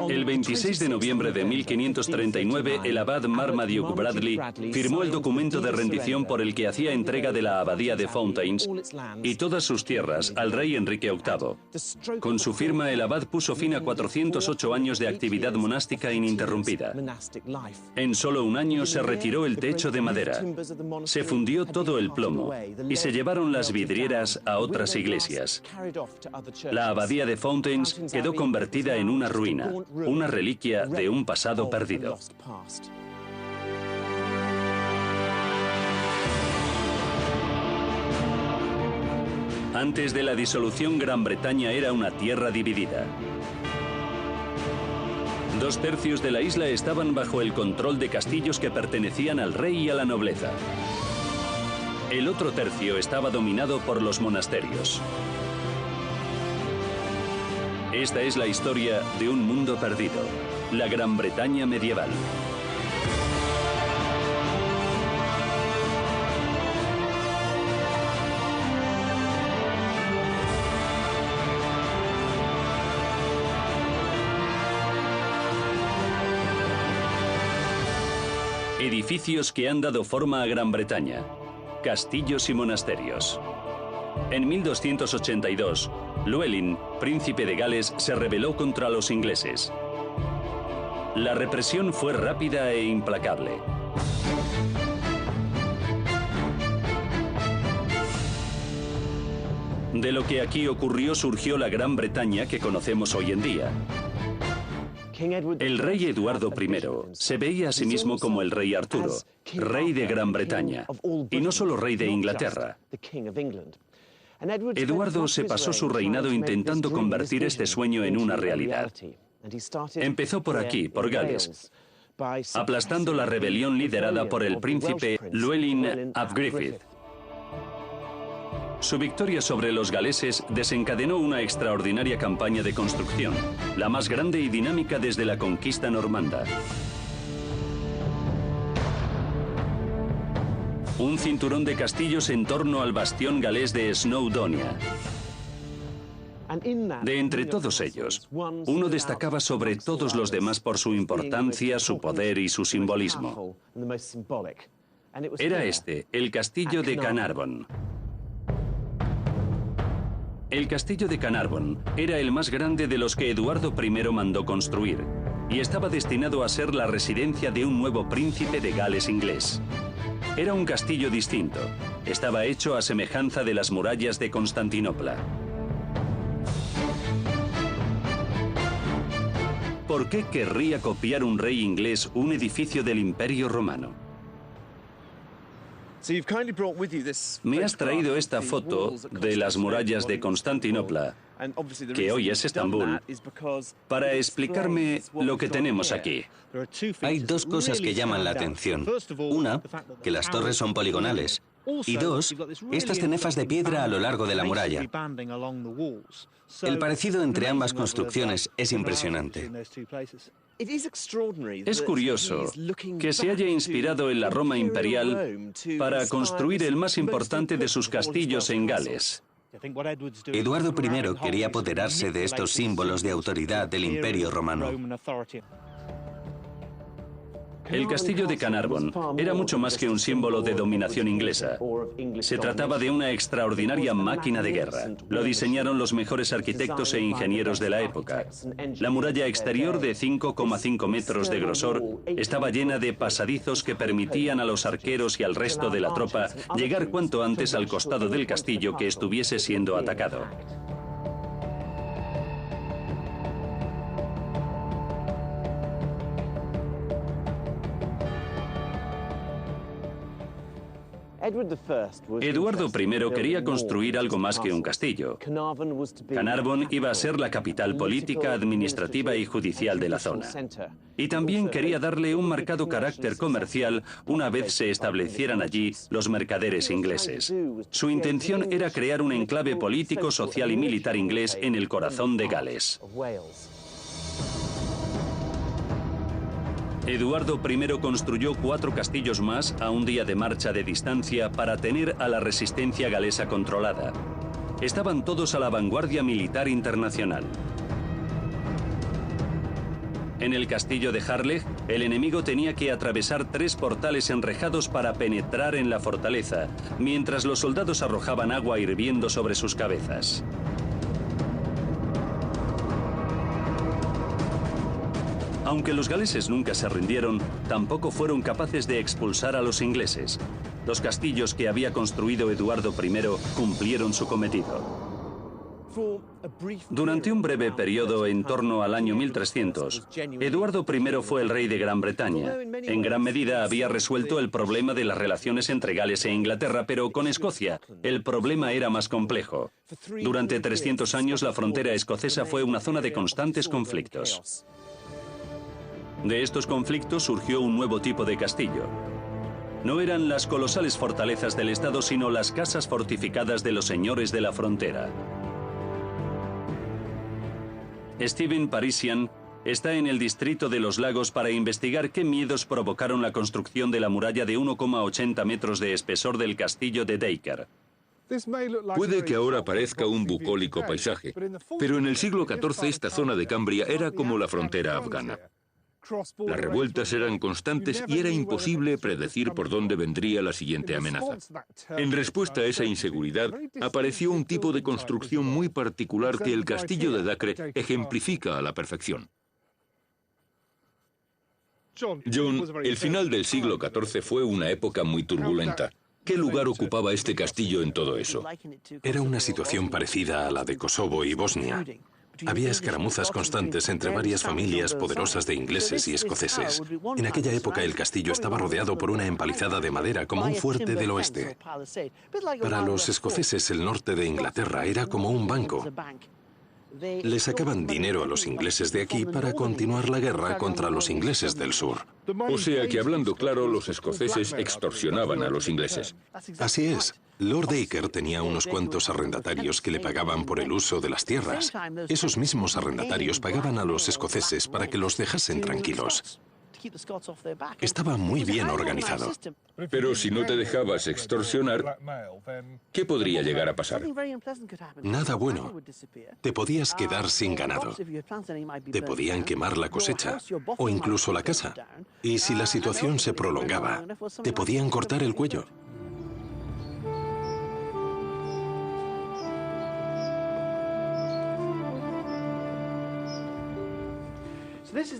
El 26 de noviembre de 1539, el abad Marmaduke Bradley firmó el documento de rendición por el que hacía entrega de la abadía de Fountains y todas sus tierras al rey Enrique VIII. Con su firma, el abad puso fin a 408 años de actividad monástica ininterrumpida. En solo un año se retiró el techo de madera, se fundió todo el plomo y se llevaron las vidrieras a otras iglesias. La abadía de Fountains quedó convertida en una ruina, una reliquia de un pasado perdido. Antes de la disolución, Gran Bretaña era una tierra dividida. 2/3 de la isla estaban bajo el control de castillos que pertenecían al rey y a la nobleza. El otro tercio estaba dominado por los monasterios. Esta es la historia de un mundo perdido, la Gran Bretaña medieval. Edificios que han dado forma a Gran Bretaña. Castillos y monasterios. En 1282, Llewellyn, príncipe de Gales, se rebeló contra los ingleses. La represión fue rápida e implacable. De lo que aquí ocurrió surgió la Gran Bretaña que conocemos hoy en día. El rey Eduardo I se veía a sí mismo como el rey Arturo, rey de Gran Bretaña, y no solo rey de Inglaterra. Eduardo se pasó su reinado intentando convertir este sueño en una realidad. Empezó por aquí, por Gales, aplastando la rebelión liderada por el príncipe Llewellyn ap Griffith. Su victoria sobre los galeses desencadenó una extraordinaria campaña de construcción, la más grande y dinámica desde la conquista normanda. Un cinturón de castillos en torno al bastión galés de Snowdonia. De entre todos ellos, uno destacaba sobre todos los demás por su importancia, su poder y su simbolismo. Era este, el castillo de Carnarvon. El castillo de Carnarvon era el más grande de los que Eduardo I mandó construir y estaba destinado a ser la residencia de un nuevo príncipe de Gales inglés. Era un castillo distinto. Estaba hecho a semejanza de las murallas de Constantinopla. ¿Por qué querría copiar un rey inglés un edificio del Imperio Romano? Me has traído esta foto de las murallas de Constantinopla, que hoy es Estambul, para explicarme lo que tenemos aquí. Hay dos cosas que llaman la atención. Una, que las torres son poligonales. Y dos, estas cenefas de piedra a lo largo de la muralla. El parecido entre ambas construcciones es impresionante. Es curioso que se haya inspirado en la Roma imperial para construir el más importante de sus castillos en Gales. Eduardo I quería apoderarse de estos símbolos de autoridad del Imperio Romano. El castillo de Carnarvon era mucho más que un símbolo de dominación inglesa. Se trataba de una extraordinaria máquina de guerra. Lo diseñaron los mejores arquitectos e ingenieros de la época. La muralla exterior, de 5,5 metros de grosor, estaba llena de pasadizos que permitían a los arqueros y al resto de la tropa llegar cuanto antes al costado del castillo que estuviese siendo atacado. Eduardo I quería construir algo más que un castillo. Carnarvon iba a ser la capital política, administrativa y judicial de la zona. Y también quería darle un marcado carácter comercial una vez se establecieran allí los mercaderes ingleses. Su intención era crear un enclave político, social y militar inglés en el corazón de Gales. Eduardo I construyó 4 castillos más a un día de marcha de distancia para tener a la resistencia galesa controlada. Estaban todos a la vanguardia militar internacional. En el castillo de Harlech, el enemigo tenía que atravesar 3 portales enrejados para penetrar en la fortaleza, mientras los soldados arrojaban agua hirviendo sobre sus cabezas. Aunque los galeses nunca se rindieron, tampoco fueron capaces de expulsar a los ingleses. Los castillos que había construido Eduardo I cumplieron su cometido. Durante un breve periodo en torno al año 1300, Eduardo I fue el rey de Gran Bretaña. En gran medida había resuelto el problema de las relaciones entre Gales e Inglaterra, pero con Escocia el problema era más complejo. Durante 300 años la frontera escocesa fue una zona de constantes conflictos. De estos conflictos surgió un nuevo tipo de castillo. No eran las colosales fortalezas del Estado, sino las casas fortificadas de los señores de la frontera. Stephen Parisian está en el distrito de los Lagos para investigar qué miedos provocaron la construcción de la muralla de 1,80 metros de espesor del castillo de Dacre. Puede que ahora parezca un bucólico paisaje, pero en el siglo XIV esta zona de Cambria era como la frontera afgana. Las revueltas eran constantes y era imposible predecir por dónde vendría la siguiente amenaza. En respuesta a esa inseguridad, apareció un tipo de construcción muy particular que el castillo de Dacre ejemplifica a la perfección. John, el final del siglo XIV fue una época muy turbulenta. ¿Qué lugar ocupaba este castillo en todo eso? Era una situación parecida a la de Kosovo y Bosnia. Había escaramuzas constantes entre varias familias poderosas de ingleses y escoceses. En aquella época el castillo estaba rodeado por una empalizada de madera como un fuerte del oeste. Para los escoceses el norte de Inglaterra era como un banco. Le sacaban dinero a los ingleses de aquí para continuar la guerra contra los ingleses del sur. O sea que, hablando claro, los escoceses extorsionaban a los ingleses. Así es. Lord Dacre tenía unos cuantos arrendatarios que le pagaban por el uso de las tierras. Esos mismos arrendatarios pagaban a los escoceses para que los dejasen tranquilos. Estaba muy bien organizado. Pero si no te dejabas extorsionar, ¿qué podría llegar a pasar? Nada bueno. Te podías quedar sin ganado. Te podían quemar la cosecha o incluso la casa. Y si la situación se prolongaba, te podían cortar el cuello.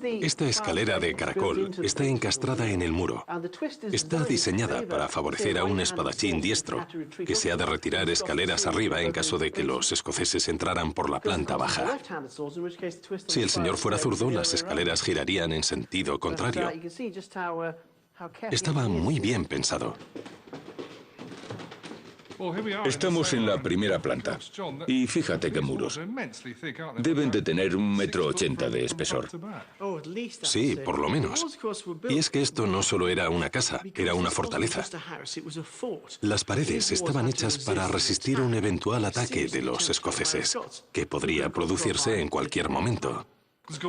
Esta escalera de caracol está encastrada en el muro. Está diseñada para favorecer a un espadachín diestro, que se ha de retirar escaleras arriba en caso de que los escoceses entraran por la planta baja. Si el señor fuera zurdo, las escaleras girarían en sentido contrario. Estaba muy bien pensado. Estamos en la primera planta. Y fíjate qué muros. Deben de tener 1,80 m de espesor. Sí, por lo menos. Y es que esto no solo era una casa, era una fortaleza. Las paredes estaban hechas para resistir un eventual ataque de los escoceses, que podría producirse en cualquier momento.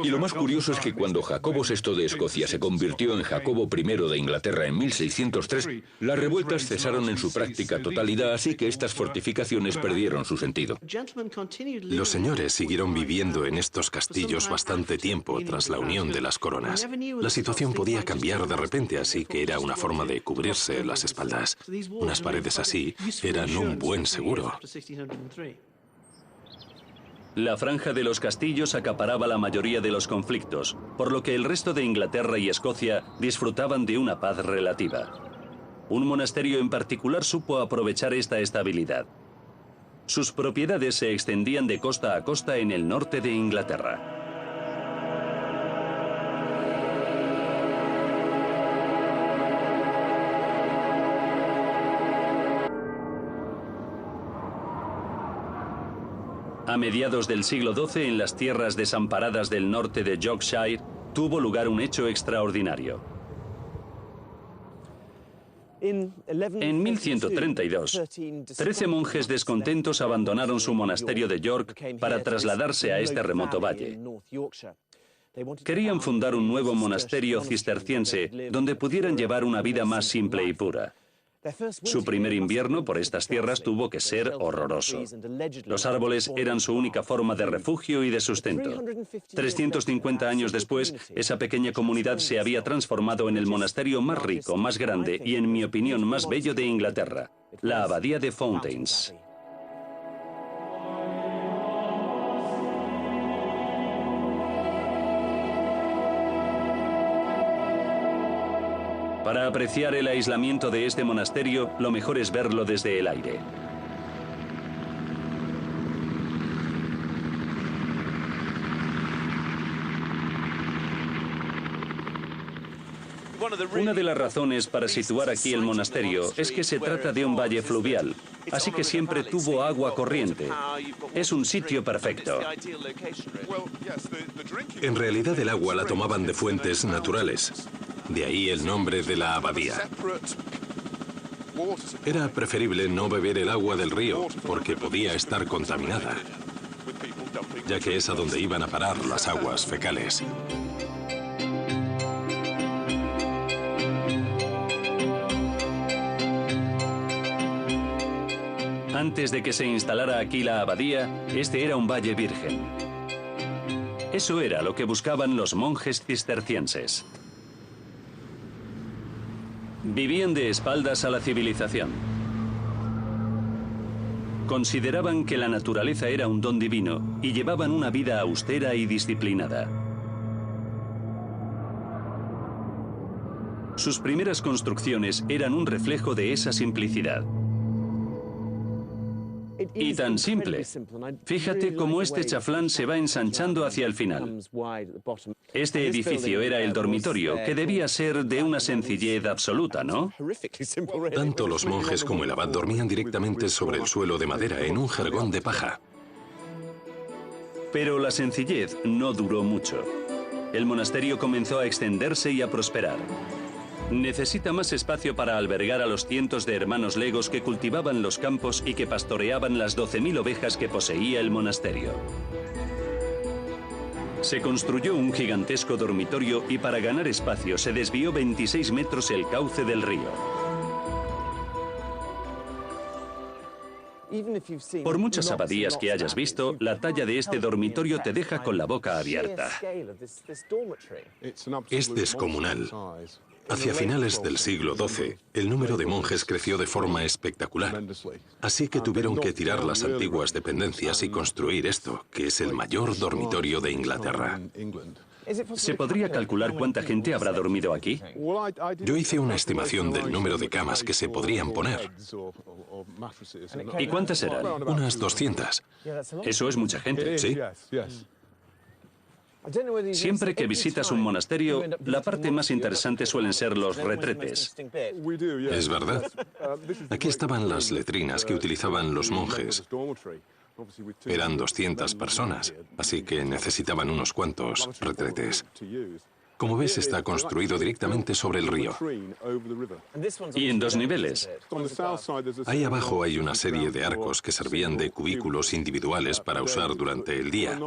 Y lo más curioso es que cuando Jacobo VI de Escocia se convirtió en Jacobo I de Inglaterra en 1603, las revueltas cesaron en su práctica totalidad, así que estas fortificaciones perdieron su sentido. Los señores siguieron viviendo en estos castillos bastante tiempo tras la unión de las coronas. La situación podía cambiar de repente, así que era una forma de cubrirse las espaldas. Unas paredes así eran un buen seguro. La franja de los castillos acaparaba la mayoría de los conflictos, por lo que el resto de Inglaterra y Escocia disfrutaban de una paz relativa. Un monasterio en particular supo aprovechar esta estabilidad. Sus propiedades se extendían de costa a costa en el norte de Inglaterra. A mediados del siglo XII, en las tierras desamparadas del norte de Yorkshire, tuvo lugar un hecho extraordinario. En 1132, 13 monjes descontentos abandonaron su monasterio de York para trasladarse a este remoto valle. Querían fundar un nuevo monasterio cisterciense donde pudieran llevar una vida más simple y pura. Su primer invierno por estas tierras tuvo que ser horroroso. Los árboles eran su única forma de refugio y de sustento. 350 años después, esa pequeña comunidad se había transformado en el monasterio más rico, más grande y, en mi opinión, más bello de Inglaterra, la Abadía de Fountains. Para apreciar el aislamiento de este monasterio, lo mejor es verlo desde el aire. Una de las razones para situar aquí el monasterio es que se trata de un valle fluvial, así que siempre tuvo agua corriente. Es un sitio perfecto. En realidad el agua la tomaban de fuentes naturales. De ahí el nombre de la abadía. Era preferible no beber el agua del río porque podía estar contaminada, ya que es a donde iban a parar las aguas fecales. Antes de que se instalara aquí la abadía, este era un valle virgen. Eso era lo que buscaban los monjes cistercienses. Vivían de espaldas a la civilización. Consideraban que la naturaleza era un don divino y llevaban una vida austera y disciplinada. Sus primeras construcciones eran un reflejo de esa simplicidad. Y tan simple. Fíjate cómo este chaflán se va ensanchando hacia el final. Este edificio era el dormitorio, que debía ser de una sencillez absoluta, ¿no? Tanto los monjes como el abad dormían directamente sobre el suelo de madera en un jergón de paja. Pero la sencillez no duró mucho. El monasterio comenzó a extenderse y a prosperar. Necesita más espacio para albergar a los cientos de hermanos legos que cultivaban los campos y que pastoreaban las 12.000 ovejas que poseía el monasterio. Se construyó un gigantesco dormitorio y para ganar espacio se desvió 26 metros el cauce del río. Por muchas abadías que hayas visto, la talla de este dormitorio te deja con la boca abierta. Es descomunal. Hacia finales del siglo XII, el número de monjes creció de forma espectacular. Así que tuvieron que tirar las antiguas dependencias y construir esto, que es el mayor dormitorio de Inglaterra. ¿Se podría calcular cuánta gente habrá dormido aquí? Yo hice una estimación del número de camas que se podrían poner. ¿Y cuántas eran? Unas 200. Eso es mucha gente. Sí. Siempre que visitas un monasterio, la parte más interesante suelen ser los retretes. Es verdad. Aquí estaban las letrinas que utilizaban los monjes. Eran 200 personas, así que necesitaban unos cuantos retretes. Como ves, está construido directamente sobre el río. Y en 2 niveles. Ahí abajo hay una serie de arcos que servían de cubículos individuales para usar durante el día.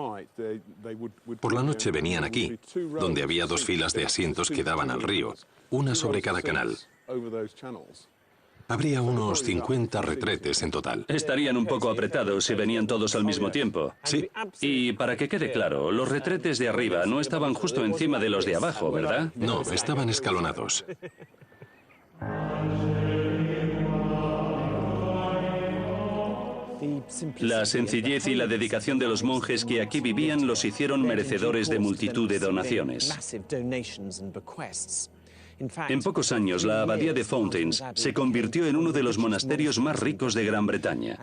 Por la noche venían aquí, donde había 2 filas de asientos que daban al río, una sobre cada canal. Habría unos 50 retretes en total. Estarían un poco apretados si venían todos al mismo tiempo. Sí. Y para que quede claro, los retretes de arriba no estaban justo encima de los de abajo, ¿verdad? No, estaban escalonados. La sencillez y la dedicación de los monjes que aquí vivían los hicieron merecedores de multitud de donaciones. En pocos años, la abadía de Fountains se convirtió en uno de los monasterios más ricos de Gran Bretaña.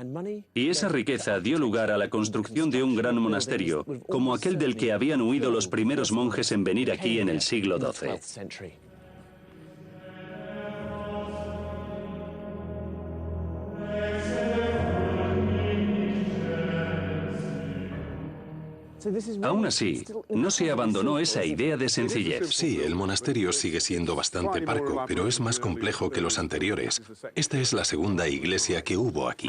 Y esa riqueza dio lugar a la construcción de un gran monasterio, como aquel del que habían huido los primeros monjes en venir aquí en el siglo XII. Aún así, no se abandonó esa idea de sencillez. Sí, el monasterio sigue siendo bastante parco, pero es más complejo que los anteriores. Esta es la segunda iglesia que hubo aquí.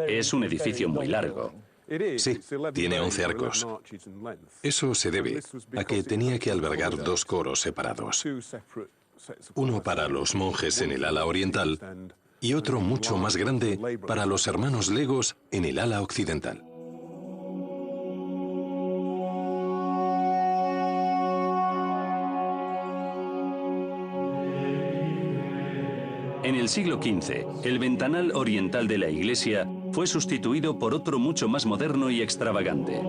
Es un edificio muy largo. Sí, tiene 11 arcos. Eso se debe a que tenía que albergar 2 coros separados. Uno para los monjes en el ala oriental y otro mucho más grande para los hermanos legos en el ala occidental. En el siglo XV, el ventanal oriental de la iglesia fue sustituido por otro mucho más moderno y extravagante.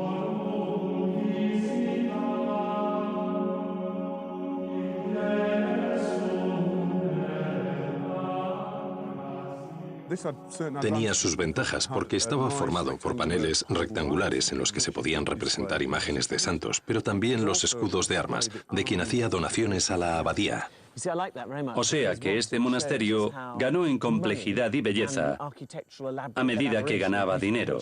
Tenía sus ventajas porque estaba formado por paneles rectangulares en los que se podían representar imágenes de santos, pero también los escudos de armas, de quien hacía donaciones a la abadía. O sea que este monasterio ganó en complejidad y belleza a medida que ganaba dinero.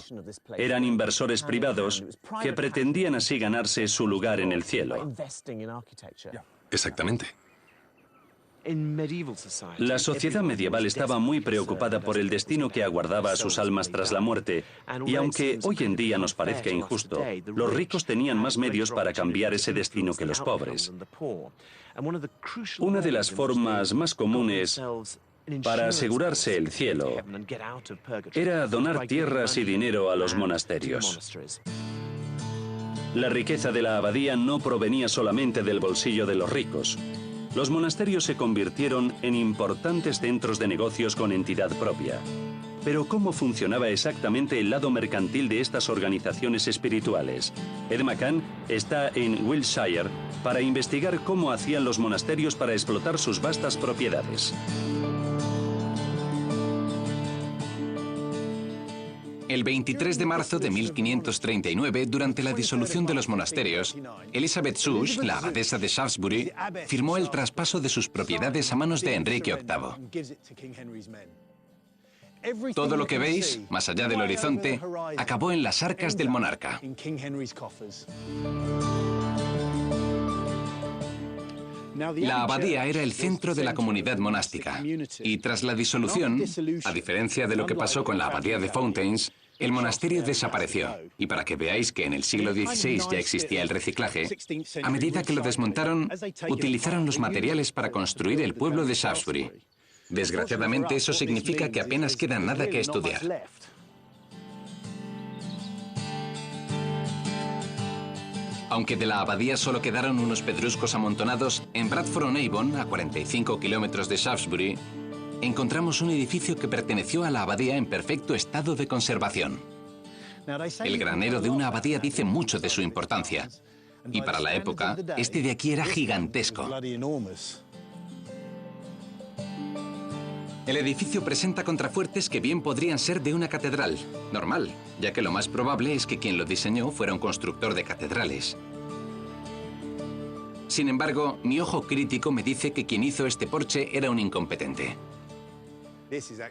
Eran inversores privados que pretendían así ganarse su lugar en el cielo. Exactamente. La sociedad medieval estaba muy preocupada por el destino que aguardaba a sus almas tras la muerte, y aunque hoy en día nos parezca injusto, los ricos tenían más medios para cambiar ese destino que los pobres. Una de las formas más comunes para asegurarse el cielo era donar tierras y dinero a los monasterios. La riqueza de la abadía no provenía solamente del bolsillo de los ricos. Los monasterios se convirtieron en importantes centros de negocios con entidad propia. Pero ¿cómo funcionaba exactamente el lado mercantil de estas organizaciones espirituales? Ed McCann está en Wiltshire para investigar cómo hacían los monasterios para explotar sus vastas propiedades. El 23 de marzo de 1539, durante la disolución de los monasterios, Elizabeth Sush, la abadesa de Shaftesbury, firmó el traspaso de sus propiedades a manos de Enrique VIII. Todo lo que veis, más allá del horizonte, acabó en las arcas del monarca. La abadía era el centro de la comunidad monástica, y tras la disolución, a diferencia de lo que pasó con la abadía de Fountains, el monasterio desapareció. Y para que veáis que en el siglo XVI ya existía el reciclaje, a medida que lo desmontaron, utilizaron los materiales para construir el pueblo de Shaftesbury. Desgraciadamente, eso significa que apenas queda nada que estudiar. Aunque de la abadía solo quedaron unos pedruscos amontonados, en Bradford-on-Avon, a 45 kilómetros de Shaftesbury, encontramos un edificio que perteneció a la abadía en perfecto estado de conservación. El granero de una abadía dice mucho de su importancia. Y para la época, este de aquí era gigantesco. El edificio presenta contrafuertes que bien podrían ser de una catedral, normal, ya que lo más probable es que quien lo diseñó fuera un constructor de catedrales. Sin embargo, mi ojo crítico me dice que quien hizo este porche era un incompetente.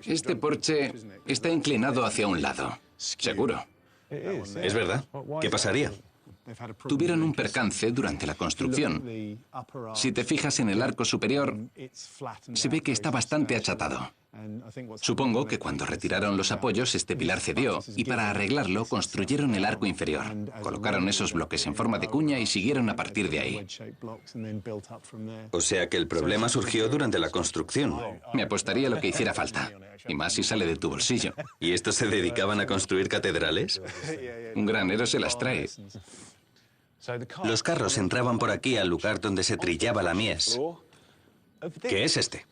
Este porche está inclinado hacia un lado, seguro. ¿Es verdad? ¿Qué pasaría? Tuvieron un percance durante la construcción. Si te fijas en el arco superior, se ve que está bastante achatado. Supongo que cuando retiraron los apoyos, este pilar cedió, y para arreglarlo construyeron el arco inferior. Colocaron esos bloques en forma de cuña y siguieron a partir de ahí. O sea que el problema surgió durante la construcción. Me apostaría lo que hiciera falta, y más si sale de tu bolsillo. ¿Y estos se dedicaban a construir catedrales? Un granero se las trae. Los carros entraban por aquí al lugar donde se trillaba la mies. ¿Qué es este?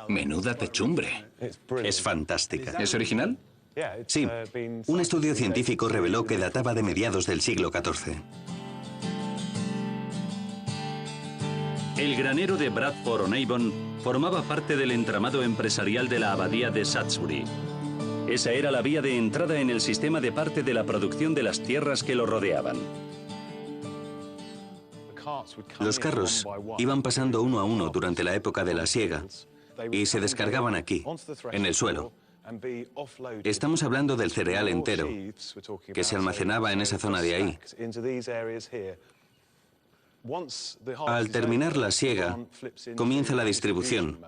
Menuda techumbre. Es fantástica. ¿Es original? Sí, un estudio científico reveló que databa de mediados del siglo XIV. El granero de Bradford-on-Avon formaba parte del entramado empresarial de la abadía de Shaftesbury. Esa era la vía de entrada en el sistema de parte de la producción de las tierras que lo rodeaban. Los carros iban pasando uno a uno durante la época de la siega y se descargaban aquí, en el suelo. Estamos hablando del cereal entero, que se almacenaba en esa zona de ahí. Al terminar la siega, comienza la distribución.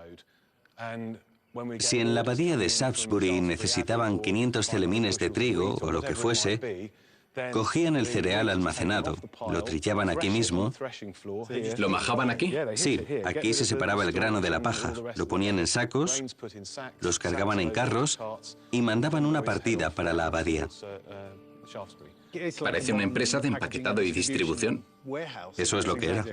Si en la abadía de Shaftesbury necesitaban 500 celemines de trigo o lo que fuese, Cogían el cereal almacenado, lo trillaban aquí mismo. ¿Lo majaban aquí? Sí, aquí se separaba el grano de la paja, lo ponían en sacos, los cargaban en carros y mandaban una partida para la abadía. Parece una empresa de empaquetado y distribución. Eso es lo que era.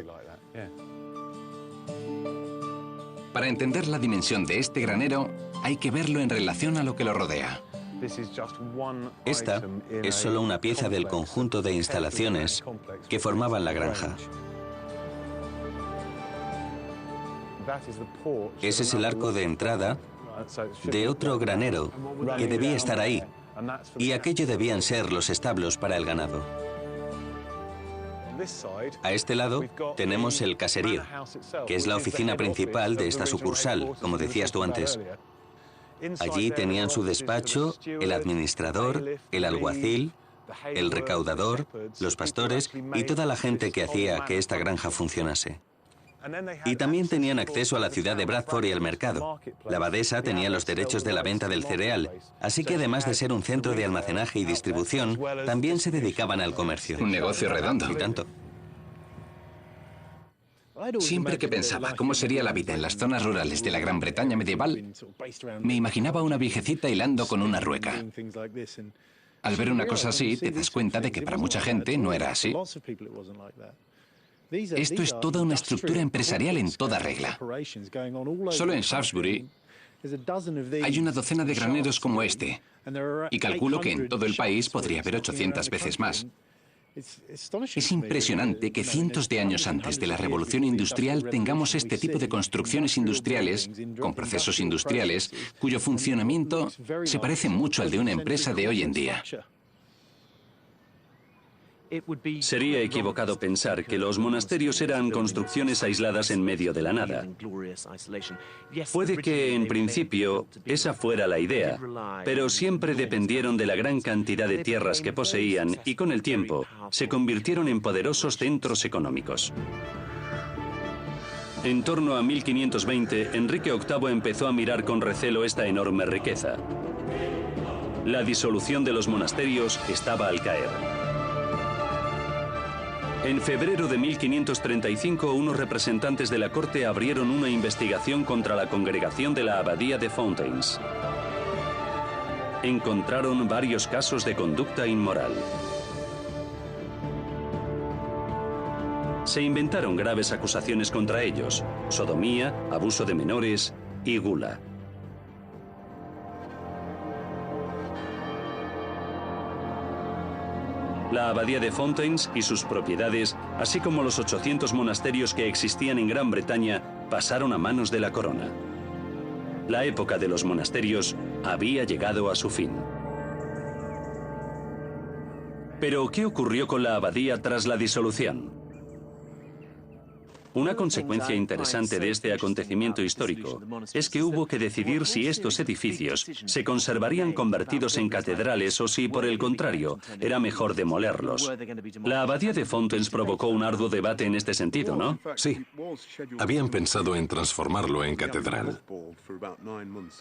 Para entender la dimensión de este granero, hay que verlo en relación a lo que lo rodea. Esta es solo una pieza del conjunto de instalaciones que formaban la granja. Ese es el arco de entrada de otro granero que debía estar ahí, y aquello debían ser los establos para el ganado. A este lado tenemos el caserío, que es la oficina principal de esta sucursal, como decías tú antes. Allí tenían su despacho, el administrador, el alguacil, el recaudador, los pastores y toda la gente que hacía que esta granja funcionase. Y también tenían acceso a la ciudad de Bradford y al mercado. La abadesa tenía los derechos de la venta del cereal, así que además de ser un centro de almacenaje y distribución, también se dedicaban al comercio. Un negocio redondo. Y tanto. Siempre que pensaba cómo sería la vida en las zonas rurales de la Gran Bretaña medieval, me imaginaba una viejecita hilando con una rueca. Al ver una cosa así, te das cuenta de que para mucha gente no era así. Esto es toda una estructura empresarial en toda regla. Solo en Shaftesbury hay una docena de graneros como este, y calculo que en todo el país podría haber 800 veces más. Es impresionante que cientos de años antes de la Revolución Industrial tengamos este tipo de construcciones industriales, con procesos industriales, cuyo funcionamiento se parece mucho al de una empresa de hoy en día. Sería equivocado pensar que los monasterios eran construcciones aisladas en medio de la nada. Puede que, en principio, esa fuera la idea, pero siempre dependieron de la gran cantidad de tierras que poseían y, con el tiempo, se convirtieron en poderosos centros económicos. En torno a 1520, Enrique VIII empezó a mirar con recelo esta enorme riqueza. La disolución de los monasterios estaba al caer. En febrero de 1535, unos representantes de la corte abrieron una investigación contra la congregación de la abadía de Fountains. Encontraron varios casos de conducta inmoral. Se inventaron graves acusaciones contra ellos: sodomía, abuso de menores y gula. La abadía de Fountains y sus propiedades, así como los 800 monasterios que existían en Gran Bretaña, pasaron a manos de la corona. La época de los monasterios había llegado a su fin. Pero, ¿qué ocurrió con la abadía tras la disolución? Una consecuencia interesante de este acontecimiento histórico es que hubo que decidir si estos edificios se conservarían convertidos en catedrales o si, por el contrario, era mejor demolerlos. La abadía de Fountains provocó un arduo debate en este sentido, ¿no? Sí. Habían pensado en transformarlo en catedral.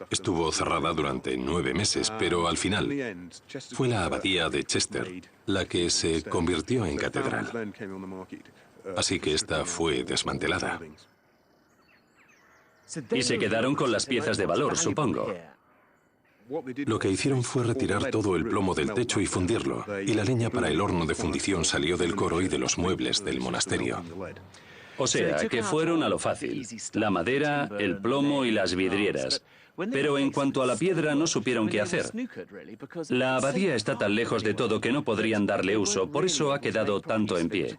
Estuvo cerrada durante 9 meses, pero al final fue la abadía de Chester la que se convirtió en catedral. Así que esta fue desmantelada. Y se quedaron con las piezas de valor, supongo. Lo que hicieron fue retirar todo el plomo del techo y fundirlo, y la leña para el horno de fundición salió del coro y de los muebles del monasterio. O sea, que fueron a lo fácil: la madera, el plomo y las vidrieras. Pero en cuanto a la piedra, no supieron qué hacer. La abadía está tan lejos de todo que no podrían darle uso, por eso ha quedado tanto en pie.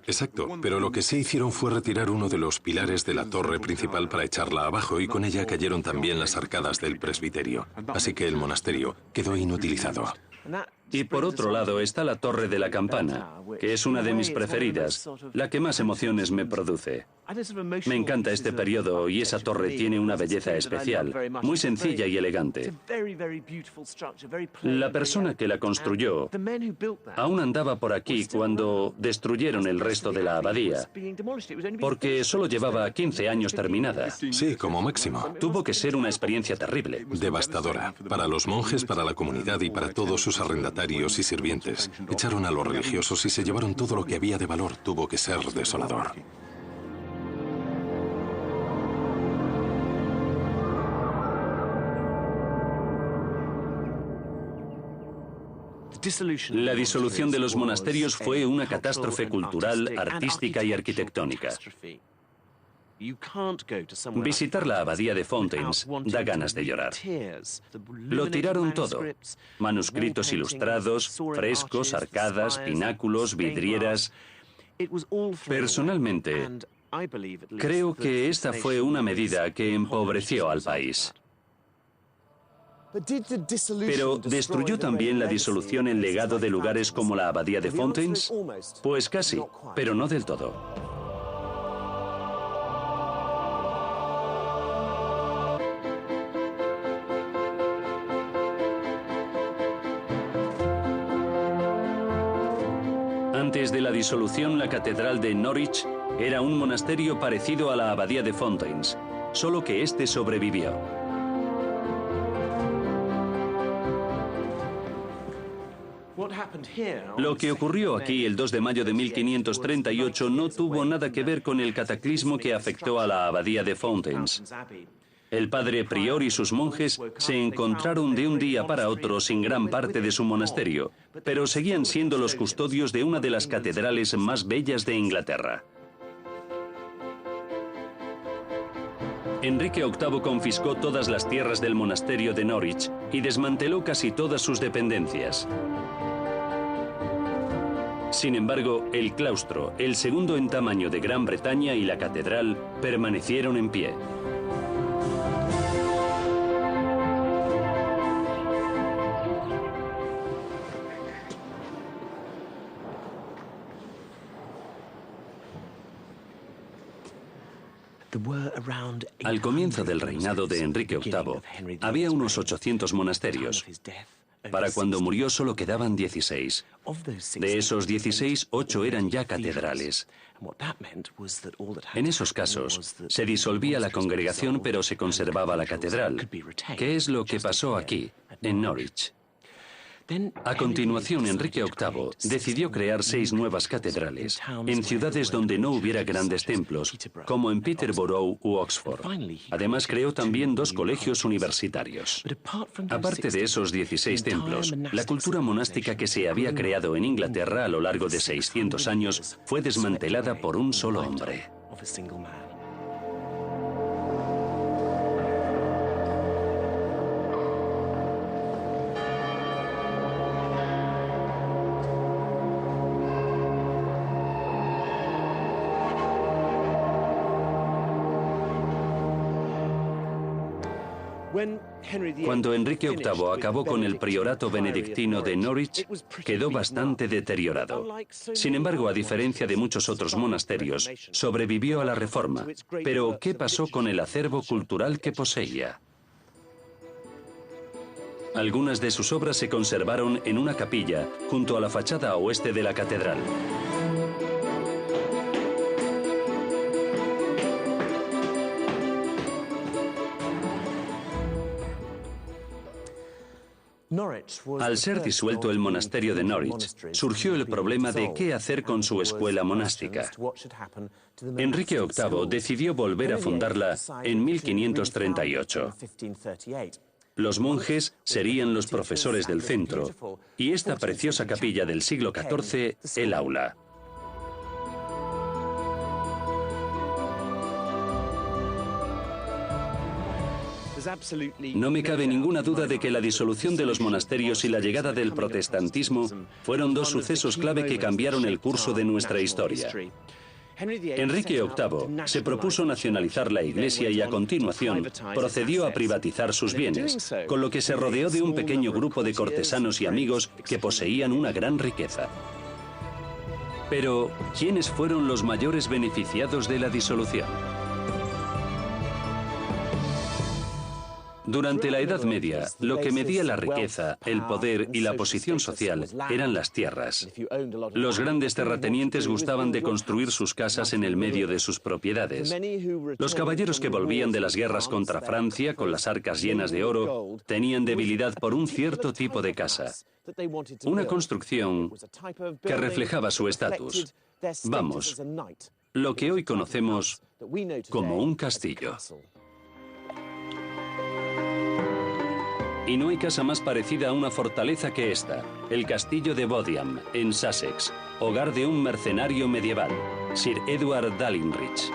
Exacto, pero lo que sí hicieron fue retirar uno de los pilares de la torre principal para echarla abajo, y con ella cayeron también las arcadas del presbiterio. Así que el monasterio quedó inutilizado. Y por otro lado está la torre de la campana, que es una de mis preferidas, la que más emociones me produce. Me encanta este periodo y esa torre tiene una belleza especial, muy sencilla y elegante. La persona que la construyó aún andaba por aquí cuando destruyeron el resto de la abadía, porque solo llevaba 15 años terminada. Sí, como máximo. Tuvo que ser una experiencia terrible. Devastadora, para los monjes, para la comunidad y para todos sus arrendatarios. dignatarios y sirvientes, echaron a los religiosos y se llevaron todo lo que había de valor. Tuvo que ser desolador. La disolución de los monasterios fue una catástrofe cultural, artística y arquitectónica. Visitar la abadía de Fountains da ganas de llorar. Lo tiraron todo: manuscritos ilustrados, frescos, arcadas, pináculos, vidrieras. Personalmente, creo que esta fue una medida que empobreció al país. Pero ¿destruyó también la disolución el legado de lugares como la abadía de Fountains? Pues casi, pero no del todo. Antes de la disolución, la catedral de Norwich era un monasterio parecido a la abadía de Fountains, solo que este sobrevivió. Lo que ocurrió aquí el 2 de mayo de 1538 no tuvo nada que ver con el cataclismo que afectó a la abadía de Fountains. El padre prior y sus monjes se encontraron de un día para otro sin gran parte de su monasterio, pero seguían siendo los custodios de una de las catedrales más bellas de Inglaterra. Enrique VIII confiscó todas las tierras del monasterio de Norwich y desmanteló casi todas sus dependencias. Sin embargo, el claustro, el segundo en tamaño de Gran Bretaña, y la catedral permanecieron en pie. Al comienzo del reinado de Enrique VIII, había unos 800 monasterios. Para cuando murió solo quedaban 16. De esos 16, 8 eran ya catedrales. En esos casos, se disolvía la congregación pero se conservaba la catedral, que es lo que pasó aquí, en Norwich. A continuación, Enrique VIII decidió crear 6 nuevas catedrales en ciudades donde no hubiera grandes templos, como en Peterborough u Oxford. Además, creó también 2 colegios universitarios. Aparte de esos 16 templos, la cultura monástica que se había creado en Inglaterra a lo largo de 600 años fue desmantelada por un solo hombre. Cuando Enrique VIII acabó con el priorato benedictino de Norwich, quedó bastante deteriorado. Sin embargo, a diferencia de muchos otros monasterios, sobrevivió a la Reforma. Pero, ¿qué pasó con el acervo cultural que poseía? Algunas de sus obras se conservaron en una capilla junto a la fachada oeste de la catedral. Al ser disuelto el monasterio de Norwich, surgió el problema de qué hacer con su escuela monástica. Enrique VIII decidió volver a fundarla en 1538. Los monjes serían los profesores del centro y esta preciosa capilla del siglo XIV, el aula. No me cabe ninguna duda de que la disolución de los monasterios y la llegada del protestantismo fueron 2 sucesos clave que cambiaron el curso de nuestra historia. Enrique VIII se propuso nacionalizar la Iglesia y a continuación procedió a privatizar sus bienes, con lo que se rodeó de un pequeño grupo de cortesanos y amigos que poseían una gran riqueza. Pero, ¿quiénes fueron los mayores beneficiados de la disolución? Durante la Edad Media, lo que medía la riqueza, el poder y la posición social eran las tierras. Los grandes terratenientes gustaban de construir sus casas en el medio de sus propiedades. Los caballeros que volvían de las guerras contra Francia con las arcas llenas de oro tenían debilidad por un cierto tipo de casa, una construcción que reflejaba su estatus. Vamos, lo que hoy conocemos como un castillo. Y no hay casa más parecida a una fortaleza que esta, el castillo de Bodiam, en Sussex, hogar de un mercenario medieval, Sir Edward Dalinrich.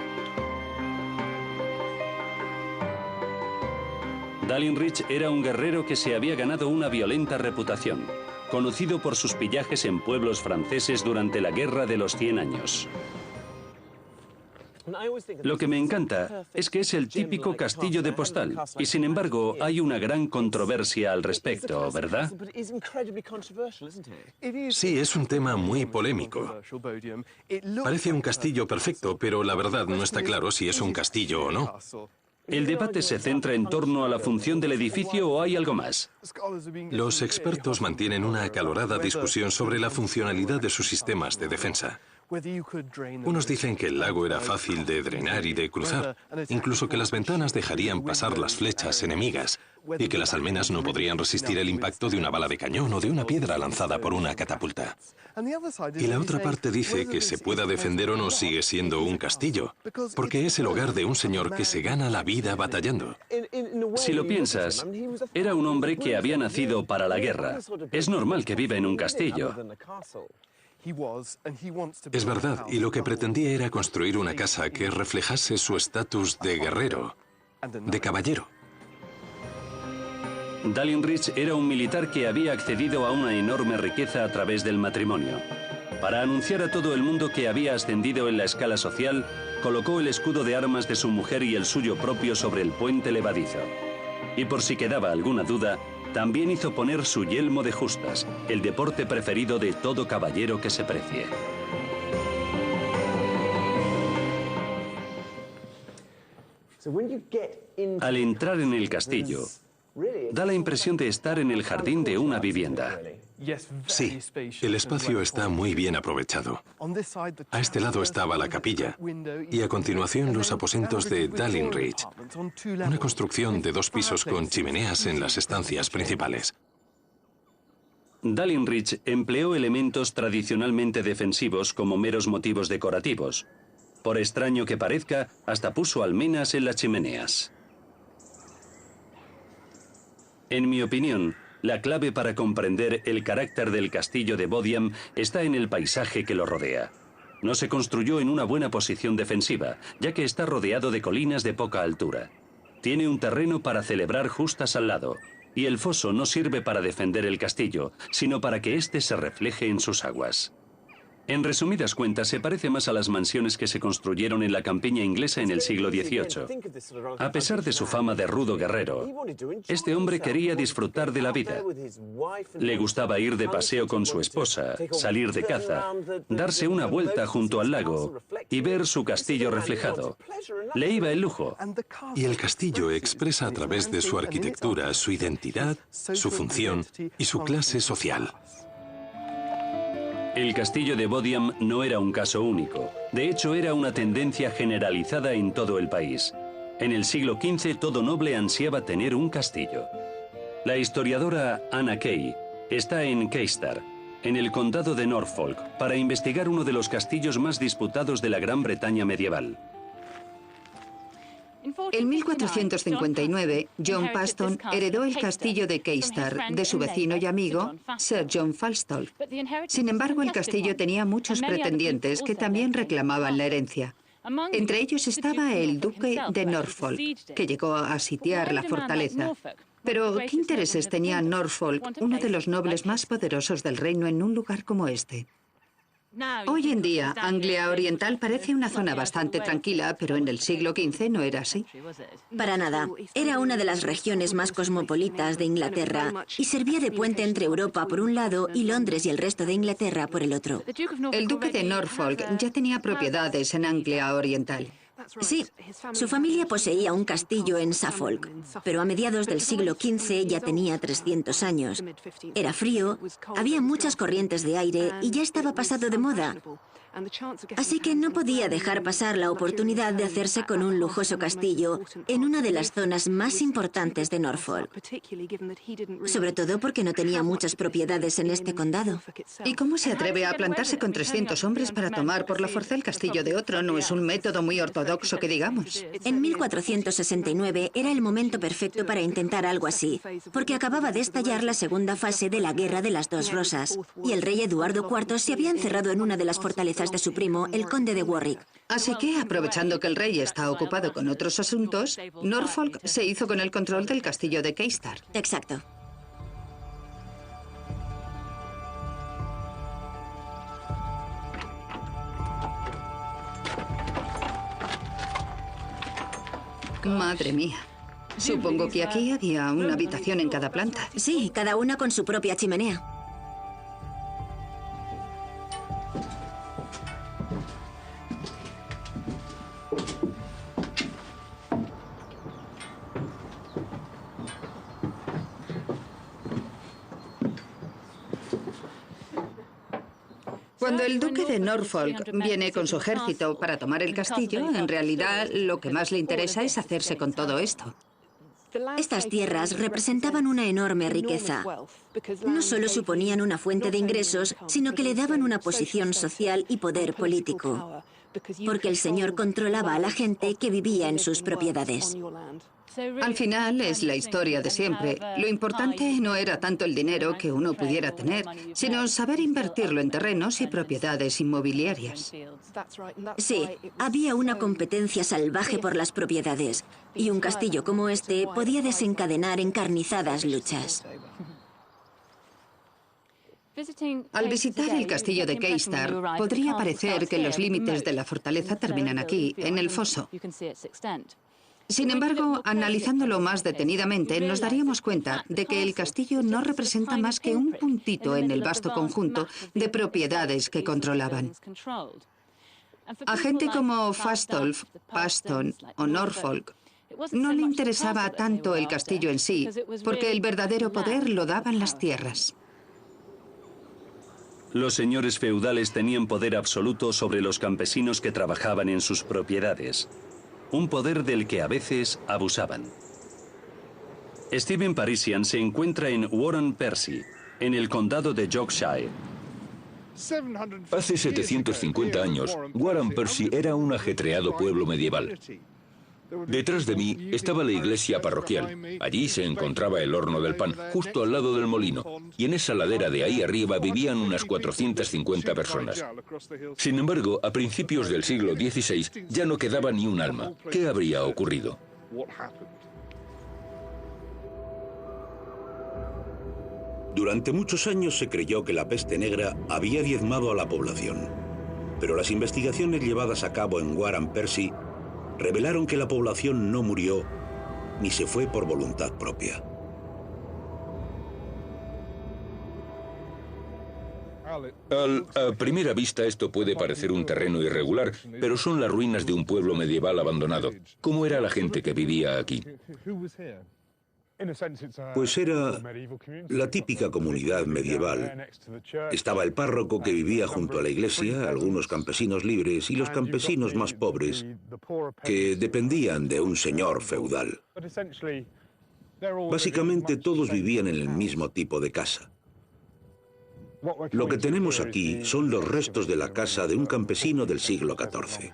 Dalinrich era un guerrero que se había ganado una violenta reputación, conocido por sus pillajes en pueblos franceses durante la Guerra de los 100 años. Lo que me encanta es que es el típico castillo de postal, y sin embargo hay una gran controversia al respecto, ¿verdad? Sí, es un tema muy polémico. Parece un castillo perfecto, pero la verdad no está claro si es un castillo o no. ¿El debate se centra en torno a la función del edificio o hay algo más? Los expertos mantienen una acalorada discusión sobre la funcionalidad de sus sistemas de defensa. Unos dicen que el lago era fácil de drenar y de cruzar, incluso que las ventanas dejarían pasar las flechas enemigas y que las almenas no podrían resistir el impacto de una bala de cañón o de una piedra lanzada por una catapulta. Y la otra parte dice que se pueda defender o no sigue siendo un castillo, porque es el hogar de un señor que se gana la vida batallando. Si lo piensas, era un hombre que había nacido para la guerra. Es normal que viva en un castillo. Es verdad, y lo que pretendía era construir una casa que reflejase su estatus de guerrero, de caballero. Dalinrich era un militar que había accedido a una enorme riqueza a través del matrimonio. Para anunciar a todo el mundo que había ascendido en la escala social, colocó el escudo de armas de su mujer y el suyo propio sobre el puente levadizo. Y por si quedaba alguna duda, también hizo poner su yelmo de justas, el deporte preferido de todo caballero que se precie. Al entrar en el castillo, da la impresión de estar en el jardín de una vivienda. Sí, el espacio está muy bien aprovechado. A este lado estaba la capilla y a continuación los aposentos de Dalinrich, una construcción de 2 pisos con chimeneas en las estancias principales. Dalinrich empleó elementos tradicionalmente defensivos como meros motivos decorativos. Por extraño que parezca, hasta puso almenas en las chimeneas. En mi opinión, la clave para comprender el carácter del castillo de Bodiam está en el paisaje que lo rodea. No se construyó en una buena posición defensiva, ya que está rodeado de colinas de poca altura. Tiene un terreno para celebrar justas al lado, y el foso no sirve para defender el castillo, sino para que éste se refleje en sus aguas. En resumidas cuentas, se parece más a las mansiones que se construyeron en la campiña inglesa en el siglo XVIII. A pesar de su fama de rudo guerrero, este hombre quería disfrutar de la vida. Le gustaba ir de paseo con su esposa, salir de caza, darse una vuelta junto al lago y ver su castillo reflejado. Le iba el lujo. Y el castillo expresa a través de su arquitectura su identidad, su función y su clase social. El castillo de Bodiam no era un caso único. De hecho, era una tendencia generalizada en todo el país. En el siglo XV, todo noble ansiaba tener un castillo. La historiadora Anna Kay está en Keistar, en el condado de Norfolk, para investigar uno de los castillos más disputados de la Gran Bretaña medieval. En 1459, John Paston heredó el castillo de Keistar de su vecino y amigo, Sir John Falstolf. Sin embargo, el castillo tenía muchos pretendientes que también reclamaban la herencia. Entre ellos estaba el duque de Norfolk, que llegó a sitiar la fortaleza. Pero, ¿qué intereses tenía Norfolk, uno de los nobles más poderosos del reino, en un lugar como este? Hoy en día, Anglia Oriental parece una zona bastante tranquila, pero en el siglo XV no era así. Para nada. Era una de las regiones más cosmopolitas de Inglaterra y servía de puente entre Europa por un lado y Londres y el resto de Inglaterra por el otro. El duque de Norfolk ya tenía propiedades en Anglia Oriental. Sí, su familia poseía un castillo en Suffolk, pero a mediados del siglo XV ya tenía 300 años. Era frío, había muchas corrientes de aire y ya estaba pasado de moda. Así que no podía dejar pasar la oportunidad de hacerse con un lujoso castillo en una de las zonas más importantes de Norfolk. Sobre todo porque no tenía muchas propiedades en este condado. ¿Y cómo se atreve a plantarse con 300 hombres para tomar por la fuerza el castillo de otro? No es un método muy ortodoxo que digamos. En 1469 era el momento perfecto para intentar algo así, porque acababa de estallar la segunda fase de la Guerra de las Dos Rosas, y el rey Eduardo IV se había encerrado en una de las fortalezas de su primo, el conde de Warwick. Así que, aprovechando que el rey está ocupado con otros asuntos, Norfolk se hizo con el control del castillo de Keistar. Exacto. Madre mía. Supongo que aquí había una habitación en cada planta. Sí, cada una con su propia chimenea. Cuando el duque de Norfolk viene con su ejército para tomar el castillo, en realidad lo que más le interesa es hacerse con todo esto. Estas tierras representaban una enorme riqueza. No solo suponían una fuente de ingresos, sino que le daban una posición social y poder político, porque el señor controlaba a la gente que vivía en sus propiedades. Al final es la historia de siempre. Lo importante no era tanto el dinero que uno pudiera tener, sino saber invertirlo en terrenos y propiedades inmobiliarias. Sí, había una competencia salvaje por las propiedades, y un castillo como este podía desencadenar encarnizadas luchas. Al visitar el castillo de Keistar, podría parecer que los límites de la fortaleza terminan aquí, en el foso. Sin embargo, analizándolo más detenidamente, nos daríamos cuenta de que el castillo no representa más que un puntito en el vasto conjunto de propiedades que controlaban. A gente como Fastolf, Paston o Norfolk no le interesaba tanto el castillo en sí, porque el verdadero poder lo daban las tierras. Los señores feudales tenían poder absoluto sobre los campesinos que trabajaban en sus propiedades. Un poder del que a veces abusaban. Stephen Parisian se encuentra en Warren Percy, en el condado de Yorkshire. Hace 750 años, Warren Percy era un ajetreado pueblo medieval. Detrás de mí estaba la iglesia parroquial. Allí se encontraba el horno del pan, justo al lado del molino. Y en esa ladera de ahí arriba vivían unas 450 personas. Sin embargo, a principios del siglo XVI ya no quedaba ni un alma. ¿Qué habría ocurrido? Durante muchos años se creyó que la peste negra había diezmado a la población. Pero las investigaciones llevadas a cabo en Warren Percy revelaron que la población no murió ni se fue por voluntad propia. A primera vista esto puede parecer un terreno irregular, pero son las ruinas de un pueblo medieval abandonado. ¿Cómo era la gente que vivía aquí? Pues era la típica comunidad medieval. Estaba el párroco que vivía junto a la iglesia, algunos campesinos libres y los campesinos más pobres que dependían de un señor feudal. Básicamente todos vivían en el mismo tipo de casa. Lo que tenemos aquí son los restos de la casa de un campesino del siglo XIV.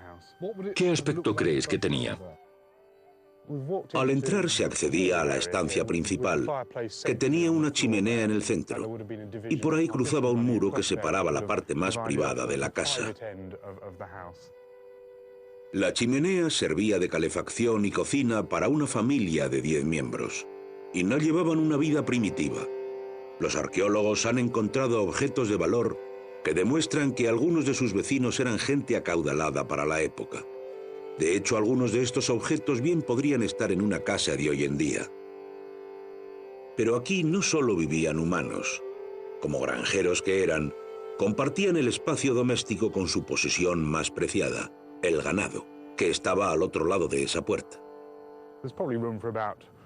¿Qué aspecto crees que tenía? Al entrar se accedía a la estancia principal, que tenía una chimenea en el centro, y por ahí cruzaba un muro que separaba la parte más privada de la casa. La chimenea servía de calefacción y cocina para una familia de 10 miembros, y no llevaban una vida primitiva. Los arqueólogos han encontrado objetos de valor que demuestran que algunos de sus vecinos eran gente acaudalada para la época. De hecho, algunos de estos objetos bien podrían estar en una casa de hoy en día. Pero aquí no solo vivían humanos. Como granjeros que eran, compartían el espacio doméstico con su posesión más preciada, el ganado, que estaba al otro lado de esa puerta.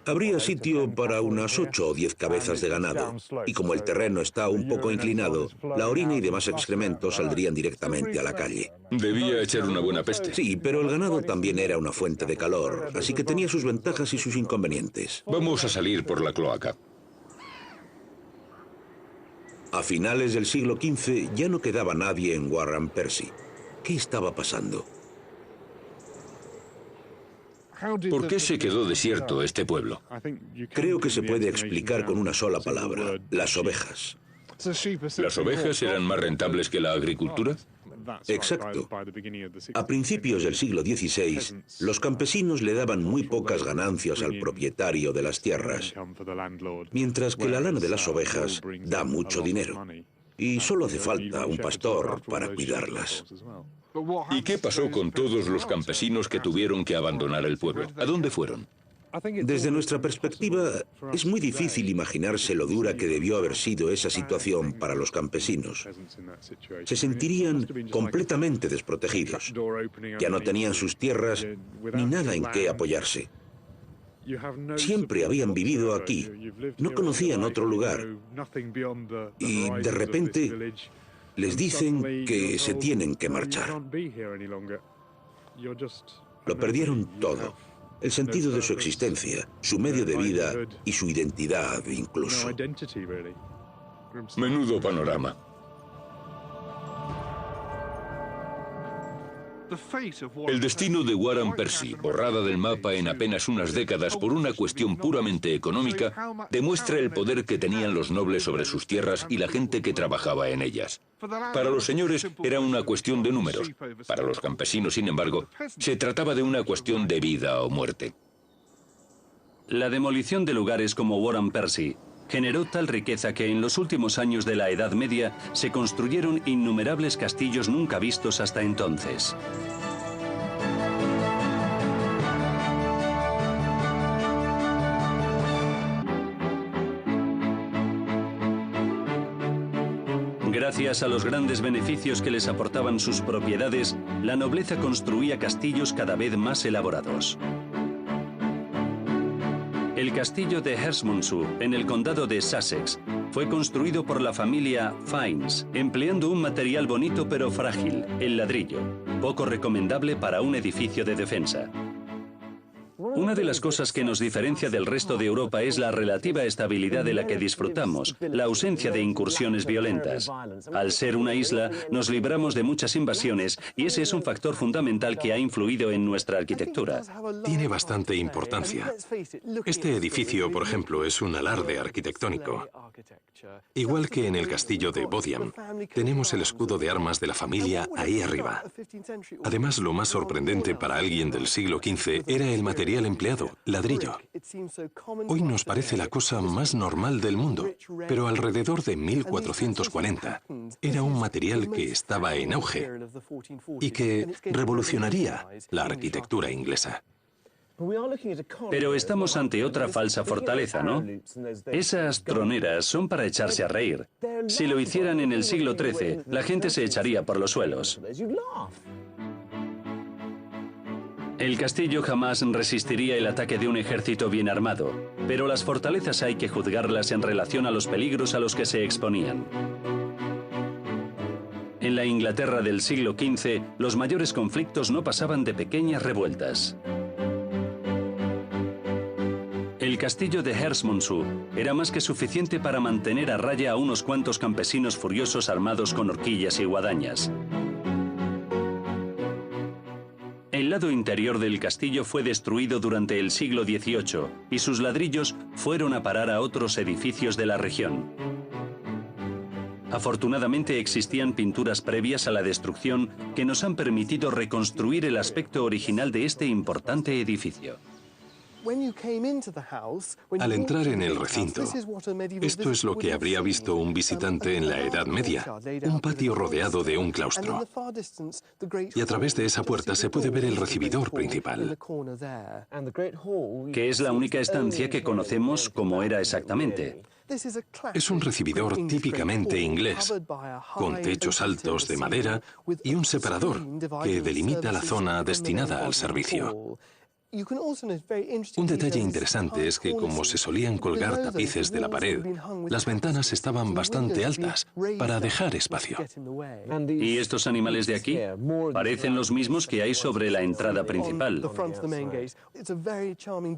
Habría sitio para unas 8 o 10 cabezas de ganado, y como el terreno está un poco inclinado, la orina y demás excrementos saldrían directamente a la calle. Debía echar una buena peste. Sí, pero el ganado también era una fuente de calor, así que tenía sus ventajas y sus inconvenientes. Vamos a salir por la cloaca. A finales del siglo XV ya no quedaba nadie en Warren Percy. ¿Qué estaba pasando? ¿Por qué se quedó desierto este pueblo? Creo que se puede explicar con una sola palabra: las ovejas. ¿Las ovejas eran más rentables que la agricultura? Exacto. A principios del siglo XVI, los campesinos le daban muy pocas ganancias al propietario de las tierras, mientras que la lana de las ovejas da mucho dinero. Y solo hace falta un pastor para cuidarlas. ¿Y qué pasó con todos los campesinos que tuvieron que abandonar el pueblo? ¿A dónde fueron? Desde nuestra perspectiva, es muy difícil imaginarse lo dura que debió haber sido esa situación para los campesinos. Se sentirían completamente desprotegidos. Ya no tenían sus tierras ni nada en qué apoyarse. Siempre habían vivido aquí, no conocían otro lugar. Y de repente les dicen que se tienen que marchar. Lo perdieron todo. El sentido de su existencia, su medio de vida y su identidad incluso. Menudo panorama. El destino de Warren Percy, borrada del mapa en apenas unas décadas por una cuestión puramente económica, demuestra el poder que tenían los nobles sobre sus tierras y la gente que trabajaba en ellas. Para los señores era una cuestión de números. Para los campesinos, sin embargo, se trataba de una cuestión de vida o muerte. La demolición de lugares como Warren Percy generó tal riqueza que en los últimos años de la Edad Media se construyeron innumerables castillos nunca vistos hasta entonces. Gracias a los grandes beneficios que les aportaban sus propiedades, la nobleza construía castillos cada vez más elaborados. El castillo de Herstmonceux, en el condado de Sussex, fue construido por la familia Fiennes, empleando un material bonito pero frágil, el ladrillo, poco recomendable para un edificio de defensa. Una de las cosas que nos diferencia del resto de Europa es la relativa estabilidad de la que disfrutamos, la ausencia de incursiones violentas. Al ser una isla, nos libramos de muchas invasiones y ese es un factor fundamental que ha influido en nuestra arquitectura. Tiene bastante importancia. Este edificio, por ejemplo, es un alarde arquitectónico. Igual que en el castillo de Bodiam, tenemos el escudo de armas de la familia ahí arriba. Además, lo más sorprendente para alguien del siglo XV era el material empleado, ladrillo. Hoy nos parece la cosa más normal del mundo, pero alrededor de 1440 era un material que estaba en auge y que revolucionaría la arquitectura inglesa. Pero estamos ante otra falsa fortaleza, ¿no? Esas troneras son para echarse a reír. Si lo hicieran en el siglo XIII, la gente se echaría por los suelos. El castillo jamás resistiría el ataque de un ejército bien armado, pero las fortalezas hay que juzgarlas en relación a los peligros a los que se exponían. En la Inglaterra del siglo XV, los mayores conflictos no pasaban de pequeñas revueltas. El castillo de Herstmonceux era más que suficiente para mantener a raya a unos cuantos campesinos furiosos armados con horquillas y guadañas. El lado interior del castillo fue destruido durante el siglo XVIII y sus ladrillos fueron a parar a otros edificios de la región. Afortunadamente existían pinturas previas a la destrucción que nos han permitido reconstruir el aspecto original de este importante edificio. Al entrar en el recinto, esto es lo que habría visto un visitante en la Edad Media, un patio rodeado de un claustro. Y a través de esa puerta se puede ver el recibidor principal. Que es la única estancia que conocemos como era exactamente. Es un recibidor típicamente inglés, con techos altos de madera y un separador que delimita la zona destinada al servicio. Un detalle interesante es que, como se solían colgar tapices de la pared, las ventanas estaban bastante altas para dejar espacio. ¿Y estos animales de aquí? Parecen los mismos que hay sobre la entrada principal.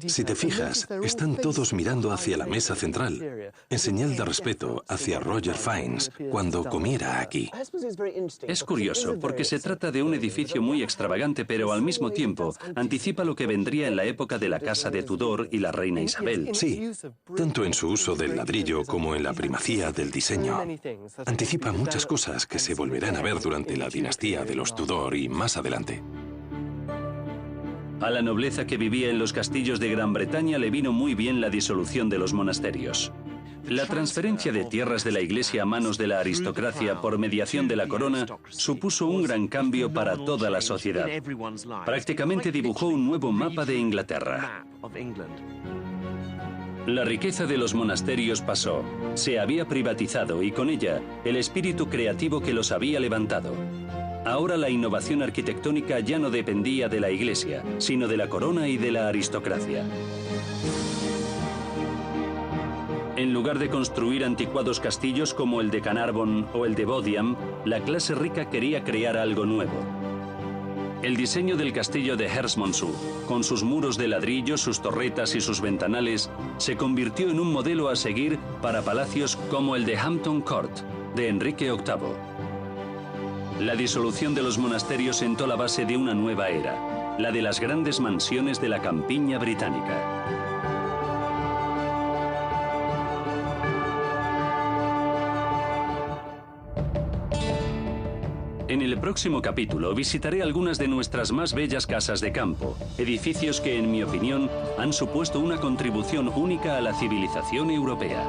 Si te fijas, están todos mirando hacia la mesa central, en señal de respeto hacia Roger Fiennes cuando comiera aquí. Es curioso, porque se trata de un edificio muy extravagante, pero al mismo tiempo anticipa lo que vendría en la época de la Casa de Tudor y la reina Isabel. Sí, tanto en su uso del ladrillo como en la primacía del diseño. Anticipa muchas cosas que se volverán a ver durante la dinastía de los Tudor y más adelante. A la nobleza que vivía en los castillos de Gran Bretaña le vino muy bien la disolución de los monasterios. La transferencia de tierras de la Iglesia a manos de la aristocracia por mediación de la corona supuso un gran cambio para toda la sociedad. Prácticamente dibujó un nuevo mapa de Inglaterra. La riqueza de los monasterios pasó, se había privatizado y con ella el espíritu creativo que los había levantado. Ahora la innovación arquitectónica ya no dependía de la Iglesia, sino de la corona y de la aristocracia. En lugar de construir anticuados castillos como el de Carnarvon o el de Bodiam, la clase rica quería crear algo nuevo. El diseño del castillo de Herstmonceux, con sus muros de ladrillo, sus torretas y sus ventanales, se convirtió en un modelo a seguir para palacios como el de Hampton Court, de Enrique VIII. La disolución de los monasterios sentó la base de una nueva era, la de las grandes mansiones de la campiña británica. En el próximo capítulo visitaré algunas de nuestras más bellas casas de campo, edificios que, en mi opinión, han supuesto una contribución única a la civilización europea.